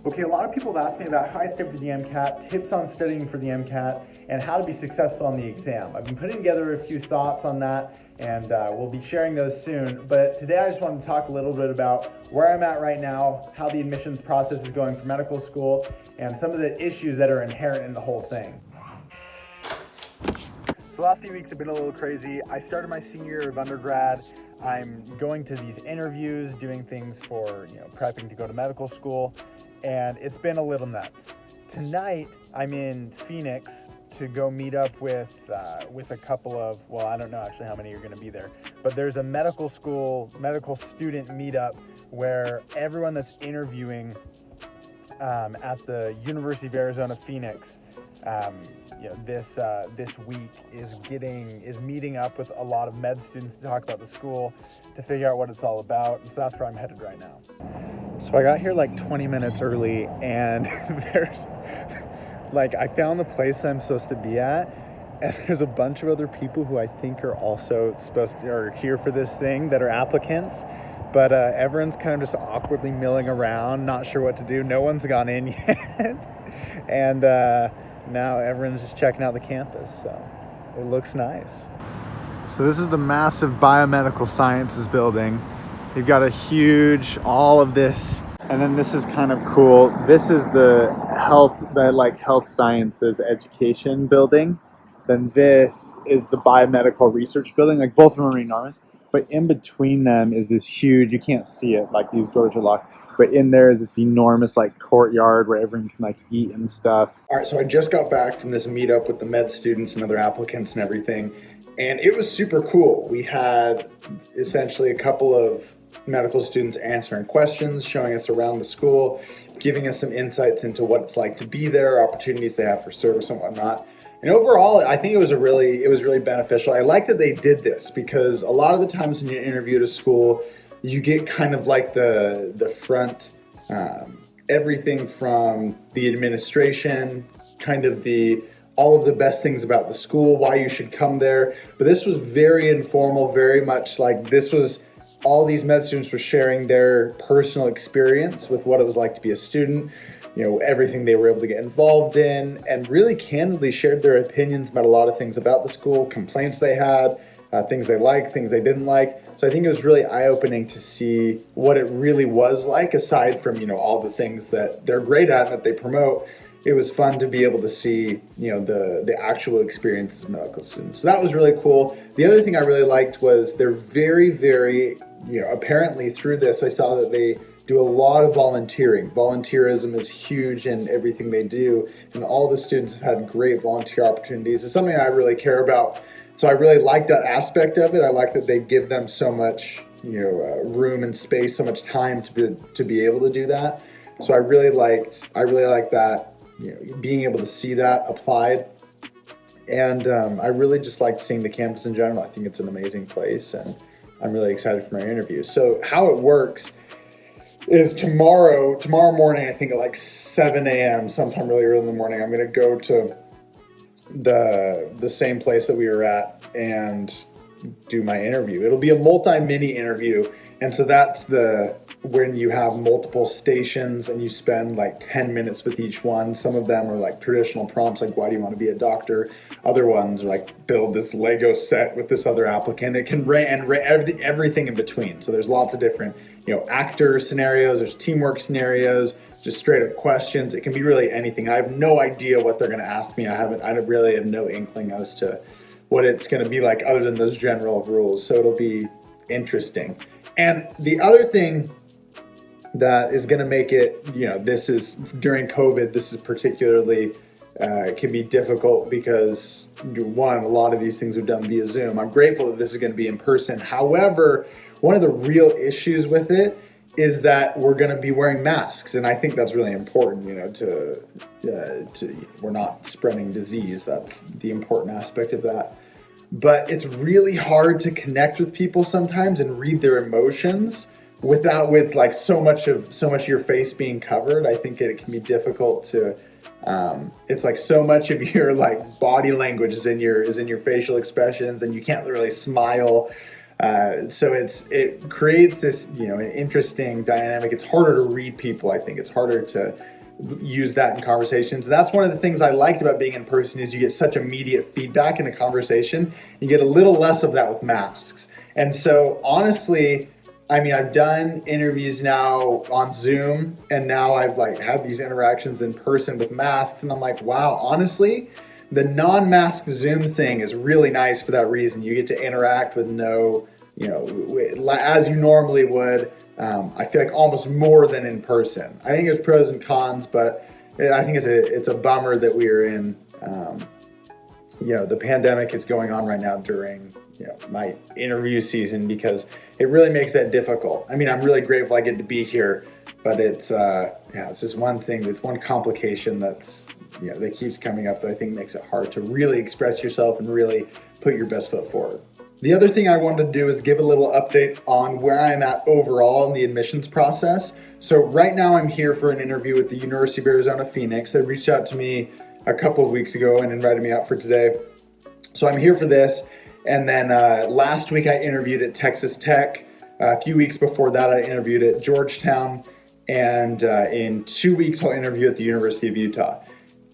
Okay, a lot of people have asked me about how I study for the MCAT, tips on studying for the MCAT, and how to be successful on the exam. I've been putting together a few thoughts on that, and we'll be sharing those soon. But today I just wanted to talk a little bit about where I'm at right now, how the admissions process is going for medical school, and some of the issues that are inherent in the whole thing. So the last few weeks have been a little crazy. I started my senior year of undergrad. I'm going to these interviews, doing things for, prepping to go to medical school, and it's been a little nuts. Tonight, I'm in Phoenix to go meet up with a couple of, well, I don't know actually how many are going to be there, but there's a medical student meetup where everyone that's interviewing at the University of Arizona Phoenix this week is meeting up with a lot of med students to talk about the school, to figure out what it's all about. And so that's where I'm headed right now. So I got here like 20 minutes early, and I found the place I'm supposed to be at, and there's a bunch of other people who I think are also are here for this thing that are applicants. But everyone's kind of just awkwardly milling around, not sure what to do. No one's gone in yet. And now everyone's just checking out the campus, so it looks nice. So this is the massive biomedical sciences building. You've got all of this, and then this is kind of cool. This is the health sciences education building. Then this is the biomedical research building. Like, both of them are enormous, but in between them is this huge, you can't see it, like these doors are locked, but in there is this enormous courtyard where everyone can eat and stuff. All right, so I just got back from this meetup with the med students and other applicants and everything, and it was super cool. We had essentially a couple of medical students answering questions, showing us around the school, giving us some insights into what it's like to be there, opportunities they have for service and whatnot. And overall, I think it was really beneficial. I like that they did this, because a lot of the times when you interview at a school, you get kind of the front, everything from the administration, kind of all of the best things about the school, why you should come there. But this was very informal, very much all these med students were sharing their personal experience with what it was like to be a student, everything they were able to get involved in, and really candidly shared their opinions about a lot of things about the school, complaints they had, things they liked, things they didn't like. So I think it was really eye-opening to see what it really was like, aside from, all the things that they're great at and that they promote. It was fun to be able to see, the actual experiences of medical students. So that was really cool. The other thing I really liked was they're very, very, apparently through this, I saw that they do a lot of volunteering. Volunteerism is huge in everything they do, and all the students have had great volunteer opportunities. It's something I really care about. So I really like that aspect of it. I like that they give them so much, room and space, so much time to be able to do that. So I really liked that, being able to see that applied. And I really just liked seeing the campus in general. I think it's an amazing place, and I'm really excited for my interview. So how it works is tomorrow morning, I think at 7 a.m., sometime really early in the morning, I'm going to go to the same place that we were at and do my interview. It'll be a mini interview, and so that's when you have multiple stations and you spend 10 minutes with each one. Some of them are traditional prompts, why do you want to be a doctor? Other ones are build this Lego set with this other applicant. It can everything in between. So there's lots of different actor scenarios, there's teamwork scenarios, just straight up questions. It can be really anything. I have no idea what they're going to ask me. I really have no inkling as to what it's going to be like, other than those general rules. So it'll be interesting. And the other thing that is going to make it, this is during COVID, this is particularly can be difficult because, one, a lot of these things are done via Zoom. I'm grateful that this is going to be in person. However, one of the real issues with it is that we're going to be wearing masks, and I think that's really important. We're not spreading disease. That's the important aspect of that. But it's really hard to connect with people sometimes and read their emotions with so much of your face being covered. I think it can be difficult to. It's so much of your body language is in your facial expressions, and you can't really smile. So it creates this, an interesting dynamic. It's harder to read people. I think it's harder to use that in conversations. That's one of the things I liked about being in person is you get such immediate feedback in a conversation. You get a little less of that with masks. And so honestly, I mean, I've done interviews now on Zoom, and now I've had these interactions in person with masks, and I'm like, wow, honestly, the non-mask Zoom thing is really nice for that reason. You get to interact with as you normally would. I feel like almost more than in person. I think there's pros and cons, but I think it's a bummer that we are in. The pandemic is going on right now during my interview season, because it really makes that difficult. I mean, I'm really grateful I get to be here, but it's just one thing. It's one complication that keeps coming up that I think makes it hard to really express yourself and really put your best foot forward. The other thing I wanted to do is give a little update on where I'm at overall in the admissions process. So right now I'm here for an interview with the University of Arizona Phoenix. They reached out to me a couple of weeks ago and invited me out for today. So I'm here for this. And then last week I interviewed at Texas Tech. A few weeks before that I interviewed at Georgetown. And in 2 weeks I'll interview at the University of Utah.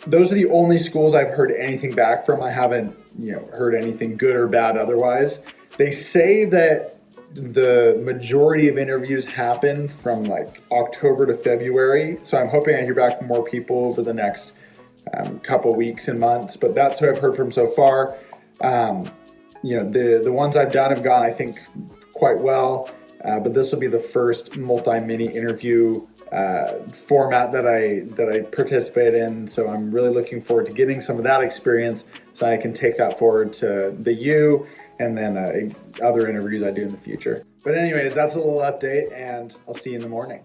Those are the only schools I've heard anything back from. I haven't heard anything good or bad otherwise. They say that the majority of interviews happen from October to February. So I'm hoping I hear back from more people over the next couple weeks and months, but that's what I've heard from so far. The ones I've done have gone, I think, quite well, but this will be the first multi-mini interview format that I participate in. So I'm really looking forward to getting some of that experience so I can take that forward to the U and then other interviews I do in the future. But anyways, that's a little update, and I'll see you in the morning.